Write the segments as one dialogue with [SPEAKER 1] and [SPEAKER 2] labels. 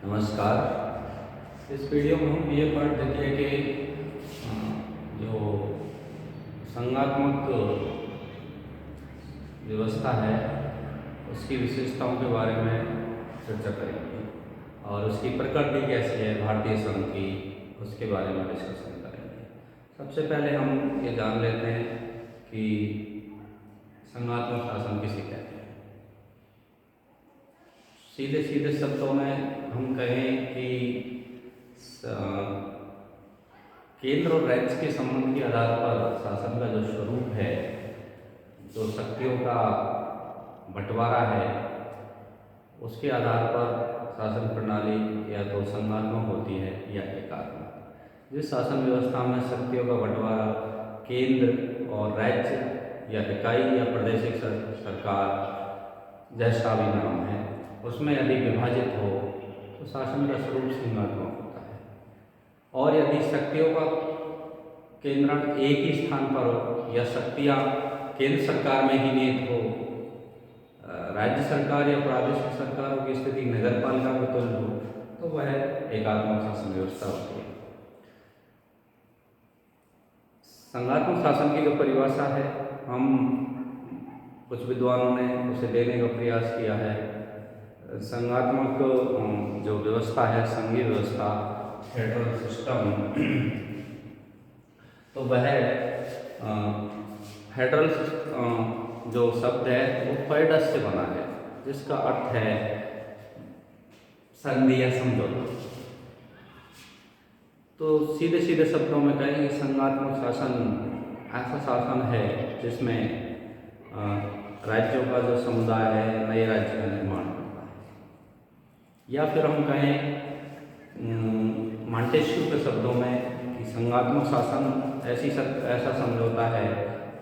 [SPEAKER 1] नमस्कार। इस वीडियो में हम ये पढ़ देते हैं कि जो संघात्मक व्यवस्था है उसकी विशेषताओं के बारे में चर्चा करेंगे और उसकी प्रकृति कैसी है भारतीय संघ की, उसके बारे में डिस्कशन करेंगे। सबसे पहले हम ये जान लेते हैं कि संघात्मक शासन किसे कहते हैं। सीधे सीधे शब्दों में हम कहें कि केंद्र और राज्य के संबंध के आधार पर शासन का जो स्वरूप है, जो शक्तियों का बंटवारा है, उसके आधार पर शासन प्रणाली या तो संघात्मक होती है या एकात्मक। जिस शासन व्यवस्था में शक्तियों का बंटवारा केंद्र और राज्य या इकाई या प्रादेशिक सरकार जैसा भी नाम है उसमें यदि विभाजित हो तो शासन का स्वरूप संघात्मक होता है। और यदि शक्तियों का केंद्रण एक ही स्थान पर हो या शक्तियाँ केंद्र सरकार में ही निहित हो, राज्य सरकार या प्रादेशिक सरकारों की स्थिति नगर पालिका में तुल्य हो, तो वह एकात्मक शासन व्यवस्था होती है। संघात्मक शासन की जो परिभाषा है, हम कुछ विद्वानों ने उसे देने का प्रयास किया है। संघात्मक जो व्यवस्था है, संघीय व्यवस्था, फेडरल सिस्टम, तो वह फेडरल जो शब्द है वो फेडस से बना है, जिसका अर्थ है संधि या समझौता। तो सीधे सीधे शब्दों में कहें कि संघात्मक शासन ऐसा शासन है जिसमें राज्यों का जो समुदाय है नए राज्य का निर्माण करता है। या फिर हम कहें मॉन्टेस्क्यू के शब्दों में कि संघात्मक शासन ऐसा समझौता है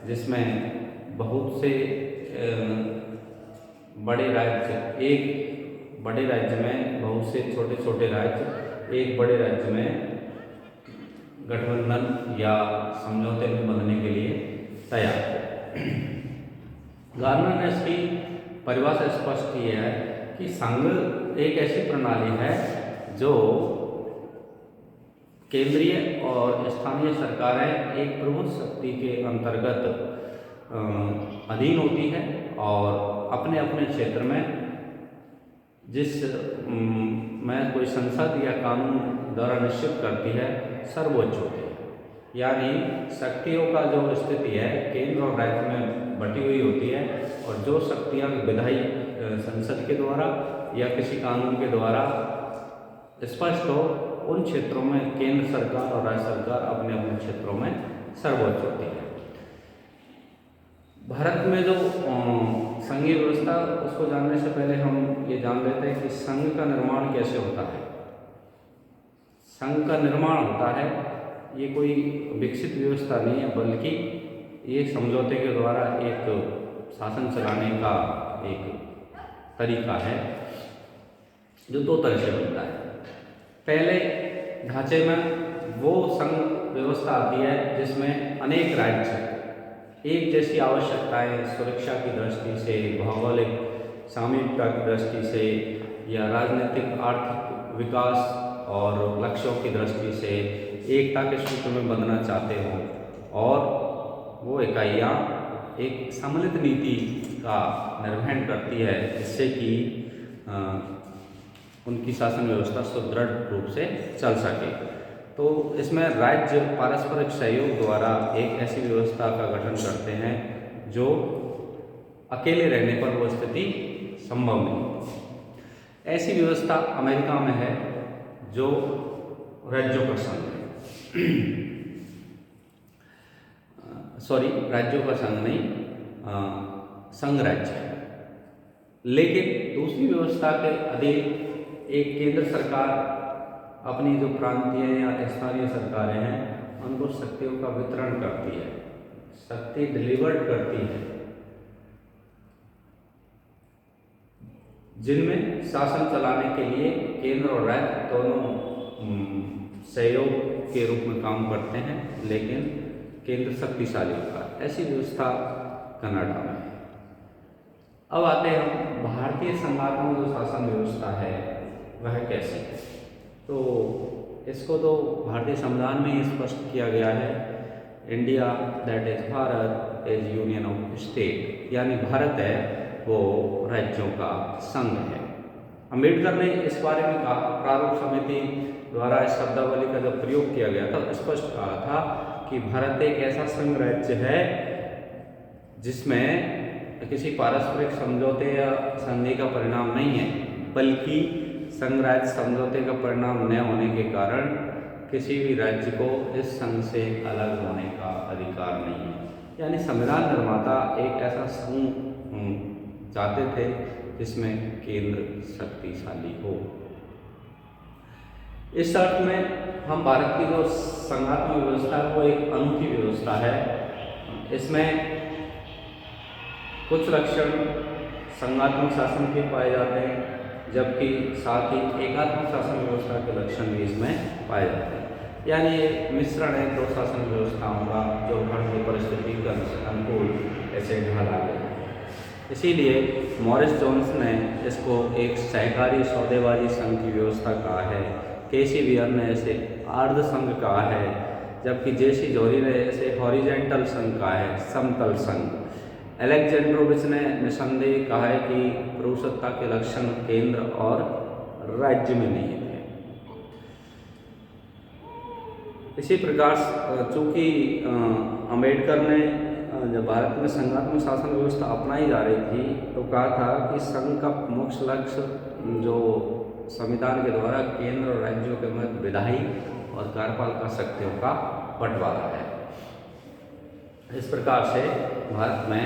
[SPEAKER 1] जिसमें बहुत से बड़े राज्य, एक बड़े राज्य में बहुत से छोटे छोटे राज्य एक बड़े राज्य में गठबंधन या समझौते में बंधने के लिए तैयार है। गार्नर ने इसकी परिभाषा स्पष्ट की है कि संघ एक ऐसी प्रणाली है जो केंद्रीय और स्थानीय सरकारें एक प्रमुख शक्ति के अंतर्गत अधीन होती है और अपने अपने क्षेत्र में जिस में कोई संसद या कानून द्वारा निश्चित करती है सर्वोच्च होती है। यानी शक्तियों का जो स्थिति है केंद्र और राज्य में बटी हुई होती है और जो शक्तियाँ विधायी संसद के द्वारा या किसी कानून के द्वारा स्पष्ट हो, उन क्षेत्रों में केंद्र सरकार और राज्य सरकार अपने अपने क्षेत्रों में सर्वोच्च होती है। भारत में जो संघीय व्यवस्था, उसको जानने से पहले हम ये जान लेते हैं कि संघ का निर्माण कैसे होता है। संघ का निर्माण होता है, ये कोई विकसित व्यवस्था नहीं है, बल्कि ये समझौते के द्वारा एक शासन चलाने का एक तरीका है जो दो तरह से बनता है। पहले ढांचे में वो संघ व्यवस्था आती है जिसमें अनेक राज्य एक जैसी आवश्यकताएं सुरक्षा की दृष्टि से, भौगोलिक सामीप्यता की दृष्टि से या राजनीतिक आर्थिक विकास और लक्ष्यों की दृष्टि से एकता के सूत्र में बंधना चाहते हों और वो इकाइयाँ एक सम्मिलित नीति का निर्वहन करती है जिससे कि उनकी शासन व्यवस्था सुदृढ़ रूप से चल सके। तो इसमें राज्य पारस्परिक सहयोग द्वारा एक ऐसी व्यवस्था का गठन करते हैं जो अकेले रहने पर वो स्थिति संभव नहीं। ऐसी व्यवस्था अमेरिका में है जो राज्यों का संघ है। सॉरी, राज्यों का संघ नहीं, संघ राज्य है। लेकिन दूसरी व्यवस्था के अधीन एक केंद्र सरकार अपनी जो प्रांतीय या स्थानीय सरकारें हैं उनको शक्तियों का वितरण करती है, शक्ति डिलीवर्ड करती है, जिनमें शासन चलाने के लिए केंद्र और राज्य दोनों सहयोग के रूप में काम करते हैं, लेकिन केंद्र शक्तिशाली होता है। ऐसी व्यवस्था कनाडा में है। अब आते हैं हम भारतीय संघात्मक जो शासन व्यवस्था है वह कैसी है। तो इसको तो भारतीय संविधान में ही स्पष्ट किया गया है, India that is Bharat is union of state, यानी भारत है वो राज्यों का संघ है। अम्बेडकर ने इस बारे में कहा, प्रारूप समिति द्वारा इस शब्दावली का जब प्रयोग किया गया था स्पष्ट कहा था कि भारत एक ऐसा संघ राज्य है जिसमें किसी पारस्परिक समझौते या संधि का परिणाम नहीं है, बल्कि संघ राज्य समझौते का परिणाम न होने के कारण किसी भी राज्य को इस संघ से अलग होने का अधिकार नहीं है। यानी संविधान निर्माता एक ऐसा संघ चाहते थे जिसमें केंद्र शक्तिशाली हो। इस अर्थ में हम भारत की जो संघात्मक व्यवस्था है वो एक अनूठी व्यवस्था है। इसमें कुछ लक्षण संघात्मक शासन के पाए जाते हैं, जबकि साथ ही एकात्मक शासन व्यवस्था के लक्षण भी इसमें पाए जाते हैं। यानी ये मिश्रण है दो शासन व्यवस्थाओं का जो भारतीय परिस्थिति के अनुकूल ऐसे ढाला गया है। इसीलिए मॉरिस जोन्स ने इसको एक सहकारी सौदेबाजी संघ की व्यवस्था कहा है, केसी बियर ने इसे आर्ध संघ कहा है, जबकि जेसी जोरी ने इसे हॉरिजेंटल संघ कहा है, समतल संघ। एलेक्जेंड्रोविच ने निसंदेह कहा है कि पुरुषत्ता के लक्षण केंद्र और राज्य में नहीं थे। इसी प्रकार चूंकि अम्बेडकर ने जब भारत में संघात्मक शासन व्यवस्था अपनाई जा रही थी तो कहा था कि संघ का मुख्य लक्ष्य जो संविधान के द्वारा केंद्र और राज्यों के मध्य विधायी और कार्यपालिका शक्तियों का बंटवारा है। इस प्रकार से भारत में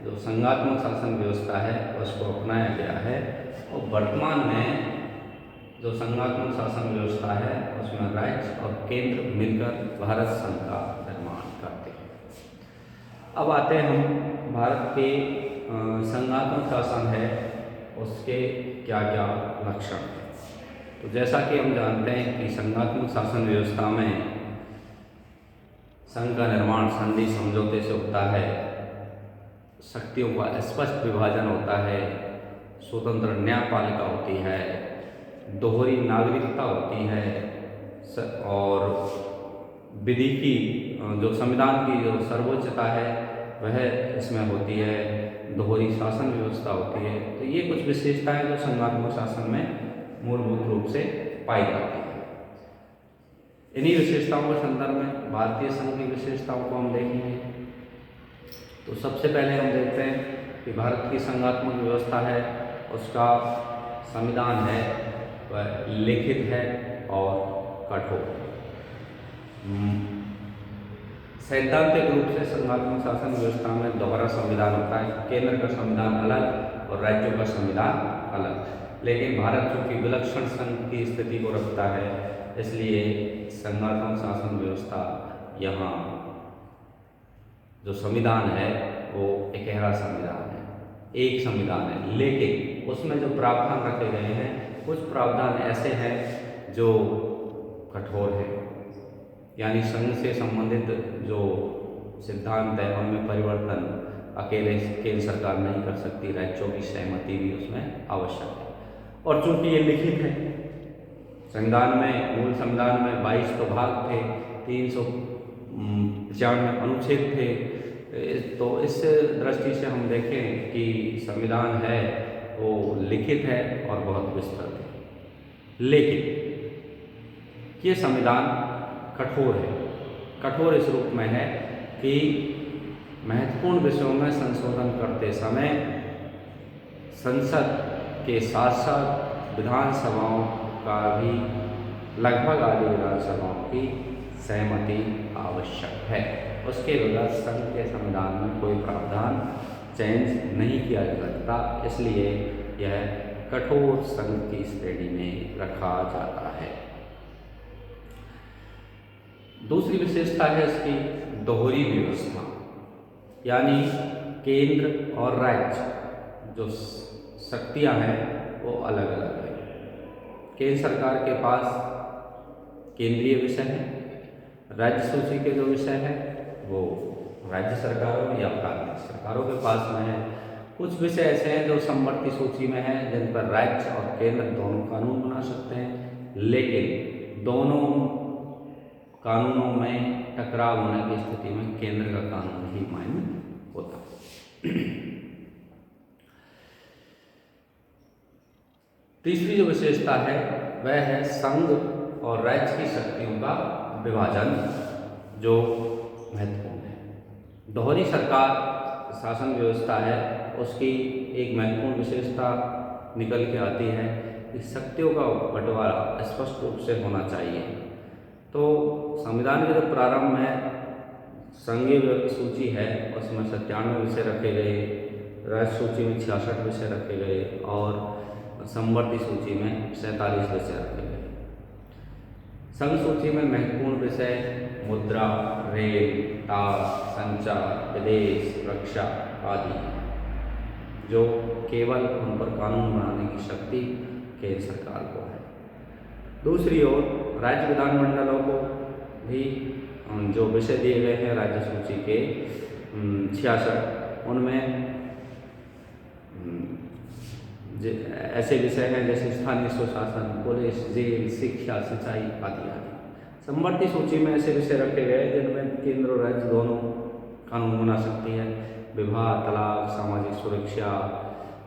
[SPEAKER 1] जो संघात्मक शासन व्यवस्था है उसको अपनाया गया है और वर्तमान में जो संघात्मक शासन व्यवस्था है उसमें राज्य और केंद्र मिलकर भारत संघ का निर्माण करते हैं। अब आते हैं हम भारत के संघात्मक शासन है उसके क्या क्या लक्षण हैं। तो जैसा कि हम जानते हैं कि संघात्मक शासन व्यवस्था में संघ का निर्माण संधि समझौते से होता है, शक्तियों का स्पष्ट विभाजन होता है, स्वतंत्र न्यायपालिका होती है, दोहरी नागरिकता होती है और विधि की जो संविधान की जो सर्वोच्चता है वह इसमें होती है, दोहरी शासन व्यवस्था होती है। तो ये कुछ विशेषताएं जो संघात्मक शासन में मूलभूत रूप से पाई जाती है। इन्हीं विशेषताओं के संदर्भ में भारतीय संघ की विशेषताओं को हम देखेंगे। तो सबसे पहले हम देखते हैं कि भारत की संघात्मक व्यवस्था है उसका संविधान है वह लिखित है और कठोर। सैद्धांतिक रूप से संघात्मक शासन व्यवस्था में दोहरा संविधान होता है, केंद्र का संविधान अलग और राज्यों का संविधान अलग। लेकिन भारत चूंकि विलक्षण संघ की स्थिति को रखता है इसलिए संघात्मक शासन व्यवस्था यहाँ जो संविधान है वो इकहरा संविधान है, एक संविधान है, लेकिन उसमें जो प्रावधान रखे गए हैं कुछ प्रावधान ऐसे हैं जो कठोर हैं। यानी संघ से संबंधित जो सिद्धांत है उनमें परिवर्तन अकेले केंद्र सरकार नहीं कर सकती, राज्यों की सहमति भी उसमें आवश्यक है। और चूंकि ये लिखित है, संविधान में मूल संविधान में 22 तो भाग थे, 395 अनुच्छेद थे, तो इस दृष्टि से हम देखें कि संविधान है वो लिखित है और बहुत विस्तृत है। लेकिन ये संविधान कठोर है। कठोर इस रूप में है कि महत्वपूर्ण विषयों में संशोधन करते समय संसद के साथ साथ विधानसभाओं का भी लगभग आधी विधानसभाओं की सहमति आवश्यक है। उसके बगैर संघ के संविधान में कोई प्रावधान चेंज नहीं किया जा सकता, इसलिए यह कठोर संघ की श्रेणी में रखा जाता है। दूसरी विशेषता है इसकी दोहरी व्यवस्था, यानी केंद्र और राज्य जो शक्तियां हैं वो अलग अलग है। केंद्र सरकार के पास केंद्रीय विषय है, राज्य सूची के जो विषय है वो राज्य सरकारों या प्रांतीय सरकारों के पास में है कुछ विषय ऐसे हैं जो समवर्ती सूची में हैं जिन पर राज्य और केंद्र दोनों कानून बना सकते हैं, लेकिन दोनों कानूनों में टकराव होने की स्थिति में केंद्र का कानून ही मान्य होता है। तीसरी जो विशेषता है वह है संघ और राज्य की शक्तियों का विभाजन, जो महत्वपूर्ण है। दोहरी सरकार शासन व्यवस्था है, उसकी एक महत्वपूर्ण विशेषता निकल के आती है कि शक्तियों का बंटवारा स्पष्ट रूप से होना चाहिए। तो संविधान के जो प्रारंभ में संघीय सूची है उसमें 97 विषय रखे गए, राज्य सूची में 66 विषय रखे गए और समवर्ती सूची में 47 विषय रखे गए। संघ सूची में महत्वपूर्ण विषय मुद्रा, रेल, तार, संचार, विदेश, रक्षा आदि, जो केवल उन पर कानून बनाने की शक्ति केंद्र सरकार को है। दूसरी ओर राज्य विधानमंडलों को भी जो विषय दिए गए हैं राज्य सूची के 66, उनमें ऐसे विषय हैं जैसे स्थानीय स्वशासन, पुलिस, जेल, शिक्षा, सिंचाई आदि आदि। समवर्ती सूची में ऐसे विषय रखे गए जिनमें केंद्र और राज्य दोनों कानून बना सकती है। विवाह, तलाक, सामाजिक सुरक्षा,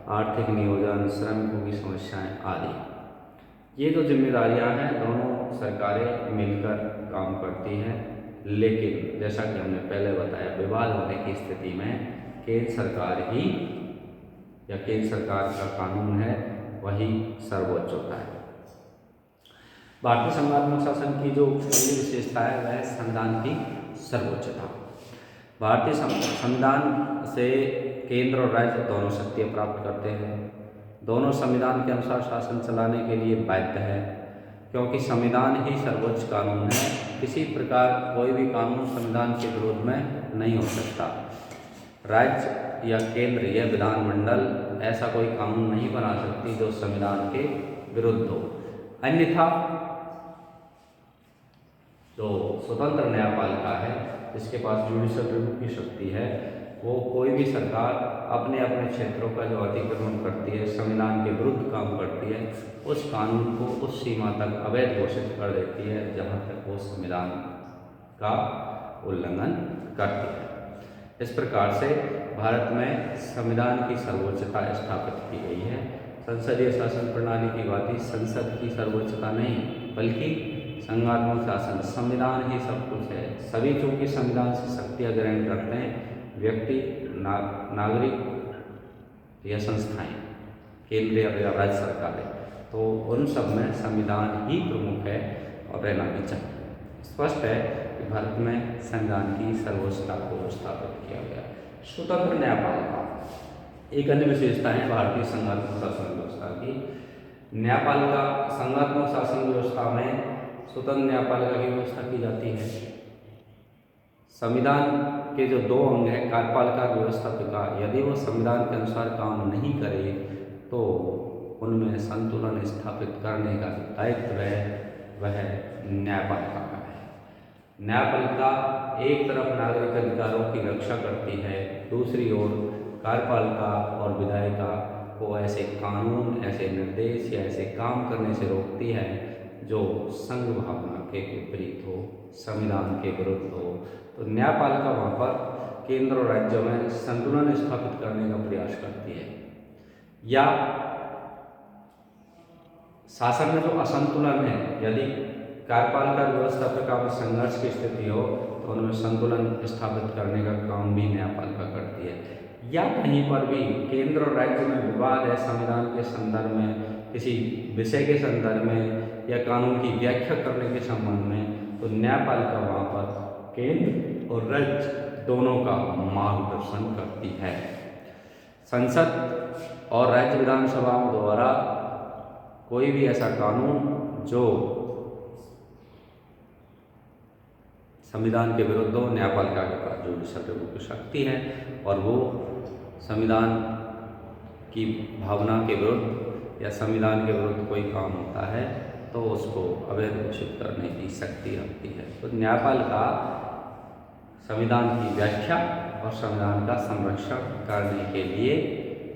[SPEAKER 1] आर्थिक नियोजन, श्रमिकों की समस्याएं आदि। ये जो जिम्मेदारियां हैं दोनों सरकारें मिलकर काम करती हैं, लेकिन जैसा कि हमने पहले बताया विवाद होने की स्थिति में केंद्र सरकार ही या केंद्र सरकार का कानून है वही सर्वोच्च होता है। भारतीय संघात्मक शासन की जो पहली विशेषता है वह संविधान की सर्वोच्चता। भारतीय संविधान से केंद्र और राज्य दोनों शक्तियाँ प्राप्त करते हैं। दोनों संविधान के अनुसार शासन चलाने के लिए बाध्य है, क्योंकि संविधान ही सर्वोच्च कानून है। किसी प्रकार कोई भी कानून संविधान के विरोध में नहीं हो सकता। राज्य या केंद्र या विधानमंडल ऐसा कोई कानून नहीं बना सकती जो संविधान के विरुद्ध हो। अन्यथा जो स्वतंत्र न्यायपालिका है, जिसके पास जुडिशल रिव्यू की शक्ति है, वो कोई भी सरकार अपने अपने क्षेत्रों का जो अतिक्रमण करती है, संविधान के विरुद्ध काम करती है, उस कानून को उस सीमा तक अवैध घोषित कर देती है जहाँ तक वो संविधान का उल्लंघन करती है। इस प्रकार से भारत में संविधान की सर्वोच्चता स्थापित की गई है। संसदीय शासन प्रणाली की बात संसद की सर्वोच्चता नहीं, बल्कि संघात्मक शासन, संविधान ही सब कुछ है। सभी चूंकि संविधान से शक्तियाँ ग्रहण करते हैं, व्यक्ति, नागरिक या संस्थाएं, केंद्रीय या राज्य सरकारें, तो उन सब में संविधान ही प्रमुख है और रहना भी चाहिए। स्पष्ट है कि भारत में संविधान की सर्वोच्चता को स्थापित किया गया। स्वतंत्र न्यायपालिका एक अन्य विशेषता है भारतीय संघात्मक शासन व्यवस्था की। न्यायपालिका संघात्मक शासन व्यवस्था में स्वतंत्र न्यायपालिका की व्यवस्था की जाती है। संविधान के जो दो अंग हैं, कार्यपालिका और व्यवस्थापिका, यदि वो संविधान के अनुसार काम नहीं करे तो उनमें संतुलन स्थापित करने का दायित्व है वह न्यायपालिका का है। न्यायपालिका एक तरफ नागरिक अधिकारों की रक्षा करती है, दूसरी ओर कार्यपालिका और विधायिका को ऐसे कानून, ऐसे निर्देश या ऐसे काम करने से रोकती है जो संघ भावना के विपरीत हो, संविधान के विरुद्ध हो। तो न्यायपालिका वहाँ पर केंद्र और राज्यों में संतुलन स्थापित करने का प्रयास करती है, या शासन में जो असंतुलन है, यदि कार्यपालिका व्यवस्थापिका में संघर्ष की स्थिति हो तो उनमें संतुलन स्थापित करने का काम भी न्यायपालिका करती है। या कहीं पर भी केंद्र और राज्य में विवाद है संविधान के संदर्भ में, किसी विषय के संदर्भ में या कानून की व्याख्या करने के संबंध में, तो न्यायपालिका वहाँ पर केंद्र और राज्य दोनों का मार्गदर्शन करती है। संसद और राज्य विधानसभाओं द्वारा कोई भी ऐसा कानून जो संविधान के विरुद्ध हो, न्यायपालिका के पास जुडिशल रिव्यू की शक्ति है और वो संविधान की भावना के विरुद्ध या संविधान के विरुद्ध कोई काम होता है तो उसको अवैध घोषित करने की शक्ति रखती है। तो न्यायपालिका संविधान की व्याख्या और संविधान का संरक्षण करने के लिए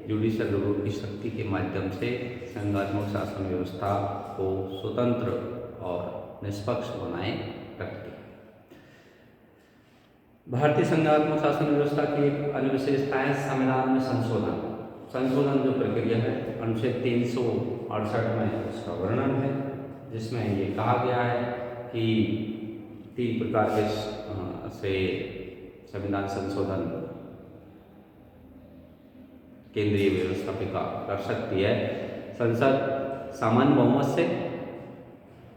[SPEAKER 1] जुडिशल रूल की शक्ति के माध्यम से संघात्मक शासन व्यवस्था को स्वतंत्र और निष्पक्ष बनाए रखती है। भारतीय संघात्मक शासन व्यवस्था की एक अन्य विशेषता है संविधान में संशोधन जो प्रक्रिया है, अनुच्छेद 368 में उसका वर्णन है, जिसमें ये कहा गया है कि 3 प्रकार के से संविधान संशोधन केंद्रीय व्यवस्थापिका कर सकती है। संसद सामान्य बहुमत से,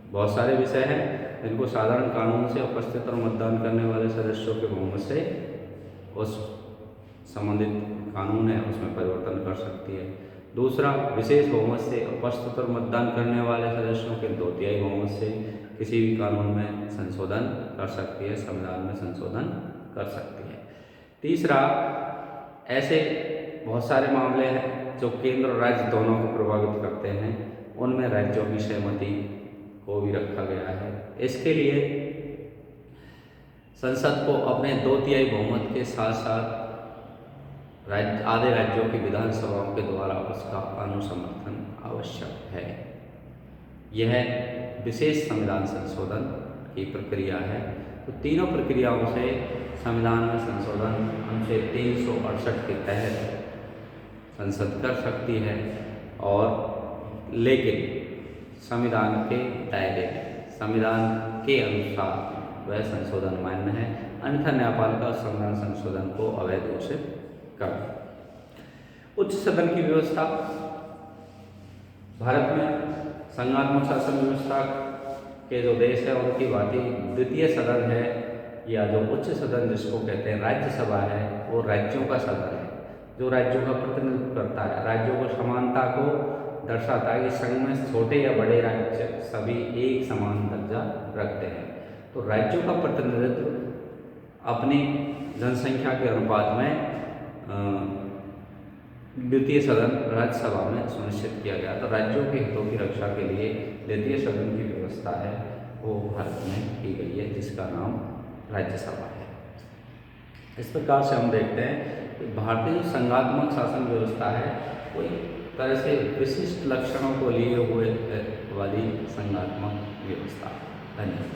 [SPEAKER 1] बहुत सारे विषय हैं जिनको साधारण कानून से उपस्थित और मतदान करने वाले सदस्यों के बहुमत से उस संबंधित कानून है उसमें परिवर्तन कर सकती है। दूसरा, विशेष बहुमत से उपस्थित और मतदान करने वाले सदस्यों के 2/3 बहुमत से किसी भी कानून में संशोधन कर सकती है, संविधान में संशोधन कर सकती है। तीसरा, ऐसे बहुत सारे मामले हैं जो केंद्र और राज्य दोनों को प्रभावित करते हैं, उनमें राज्यों की सहमति को भी रखा गया है। इसके लिए संसद को अपने 2/3 बहुमत के साथ साथ आधे राज्यों की विधानसभाओं के द्वारा उसका अनुसमर्थन आवश्यक है। यह विशेष संविधान संशोधन की प्रक्रिया है। तो तीनों प्रक्रियाओं से संविधान में संशोधन अनुच्छेद 368 के तहत संसद कर सकती है, और लेकिन संविधान के दायरे में, संविधान के अनुसार वह संशोधन मान्य है, अन्यथा न्यायपालिका संविधान संशोधन को अवैध घोषित कर। उच्च सदन की व्यवस्था, भारत में संघात्मक शासन व्यवस्था के जो देश है उनकी भांति द्वितीय सदन है, या जो उच्च सदन जिसको कहते हैं राज्यसभा है, वो राज्यों का सदन है जो राज्यों का प्रतिनिधित्व करता है, राज्यों को समानता को दर्शाता है कि संघ में छोटे या बड़े राज्य सभी एक समान दर्जा रखते हैं। तो राज्यों का प्रतिनिधित्व अपनी जनसंख्या के अनुपात में द्वितीय सदन राज्यसभा में सुनिश्चित किया गया। तो राज्यों के हितों की रक्षा के लिए द्वितीय सदन की व्यवस्था है वो भारत में की गई है, जिसका नाम राज्यसभा है। इस प्रकार से हम देखते हैं कि भारतीय संघात्मक शासन व्यवस्था है वो एक तरह से विशिष्ट लक्षणों को लिए हुए वाली संघात्मक व्यवस्था। धन्यवाद।